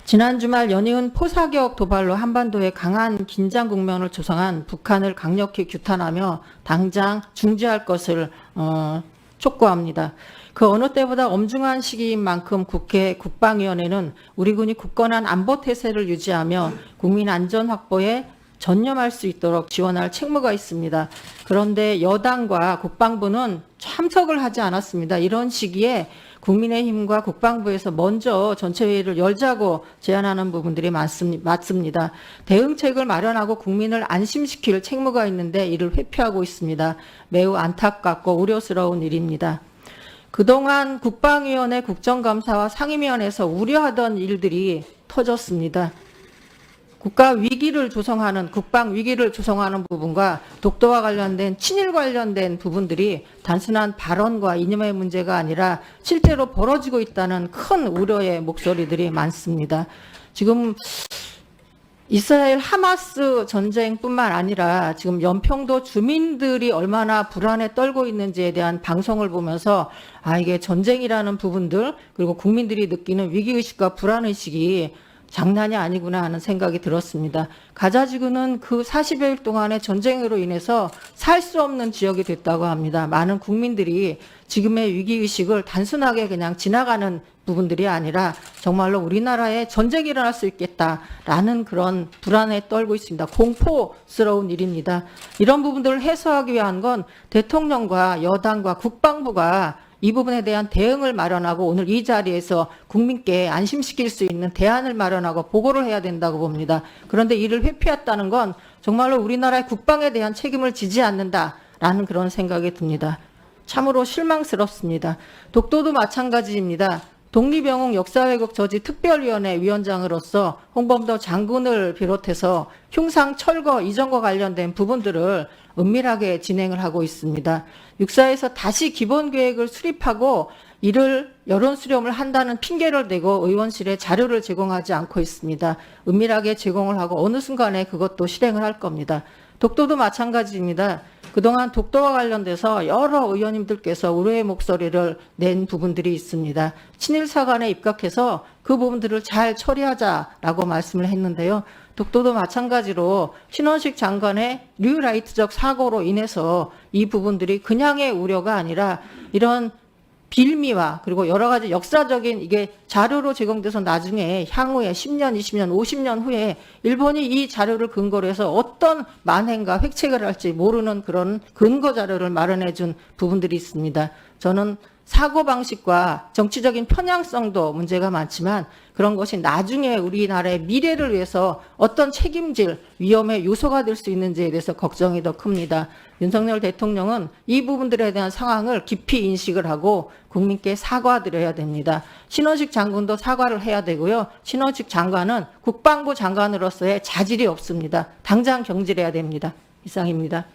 지난 주말 연이은 포사격 도발로 한반도에 강한 긴장 국면을 조성한 북한을 강력히 규탄하며 당장 중지할 것을 촉구합니다. 그 어느 때보다 엄중한 시기인 만큼 국회 국방위원회는 우리 군이 굳건한 안보 태세를 유지하며 국민 안전 확보에 전념할 수 있도록 지원할 책무가 있습니다. 그런데 여당과 국방부는 참석을 하지 않았습니다. 이런 시기에 국민의힘과 국방부에서 먼저 전체회의를 열자고 제안하는 부분들이 맞습니다. 대응책을 마련하고 국민을 안심시킬 책무가 있는데 이를 회피하고 있습니다. 매우 안타깝고 우려스러운 일입니다. 그동안 국방위원회 국정감사와 상임위원회에서 우려하던 일들이 터졌습니다. 국가 위기를 조성하는 국방 위기를 조성하는 부분과 독도와 관련된 친일 관련된 부분들이 단순한 발언과 이념의 문제가 아니라 실제로 벌어지고 있다는 큰 우려의 목소리들이 많습니다. 지금 이스라엘 하마스 전쟁뿐만 아니라 지금 연평도 주민들이 얼마나 불안에 떨고 있는지에 대한 방송을 보면서 이게 전쟁이라는 부분들 그리고 국민들이 느끼는 위기의식과 불안의식이 장난이 아니구나 하는 생각이 들었습니다. 가자지구는 그 40여일 동안의 전쟁으로 인해서 살 수 없는 지역이 됐다고 합니다. 많은 국민들이 지금의 위기의식을 단순하게 그냥 지나가는 부분들이 아니라 정말로 우리나라에 전쟁이 일어날 수 있겠다라는 그런 불안에 떨고 있습니다. 공포스러운 일입니다. 이런 부분들을 해소하기 위한 건 대통령과 여당과 국방부가 이 부분에 대한 대응을 마련하고 오늘 이 자리에서 국민께 안심시킬 수 있는 대안을 마련하고 보고를 해야 된다고 봅니다. 그런데 이를 회피했다는 건 정말로 우리나라의 국방에 대한 책임을 지지 않는다라는 그런 생각이 듭니다. 참으로 실망스럽습니다. 독도도 마찬가지입니다. 독립영웅 역사회국 저지 특별위원회 위원장으로서 홍범도 장군을 비롯해서 흉상 철거 이전과 관련된 부분들을 은밀하게 진행을 하고 있습니다. 육사에서 다시 기본계획을 수립하고 이를 여론 수렴을 한다는 핑계를 대고 의원실에 자료를 제공하지 않고 있습니다. 은밀하게 제공을 하고 어느 순간에 그것도 실행을 할 겁니다. 독도도 마찬가지입니다. 그동안 독도와 관련돼서 여러 의원님들께서 우려의 목소리를 낸 부분들이 있습니다. 친일사관에 입각해서 그 부분들을 잘 처리하자라고 말씀을 했는데요. 독도도 마찬가지로 신원식 장관의 뉴라이트적 사고로 인해서 이 부분들이 그냥의 우려가 아니라 이런 빌미와 그리고 여러 가지 역사적인 이게 자료로 제공돼서 나중에 향후에 10년, 20년, 50년 후에 일본이 이 자료를 근거로 해서 어떤 만행과 획책을 할지 모르는 그런 근거 자료를 마련해 준 부분들이 있습니다. 저는 사고방식과 정치적인 편향성도 문제가 많지만 그런 것이 나중에 우리나라의 미래를 위해서 어떤 책임질 위험의 요소가 될 수 있는지에 대해서 걱정이 더 큽니다. 윤석열 대통령은 이 부분들에 대한 상황을 깊이 인식을 하고 국민께 사과드려야 됩니다. 신원식 장군도 사과를 해야 되고요. 신원식 장관은 국방부 장관으로서의 자질이 없습니다. 당장 경질해야 됩니다. 이상입니다.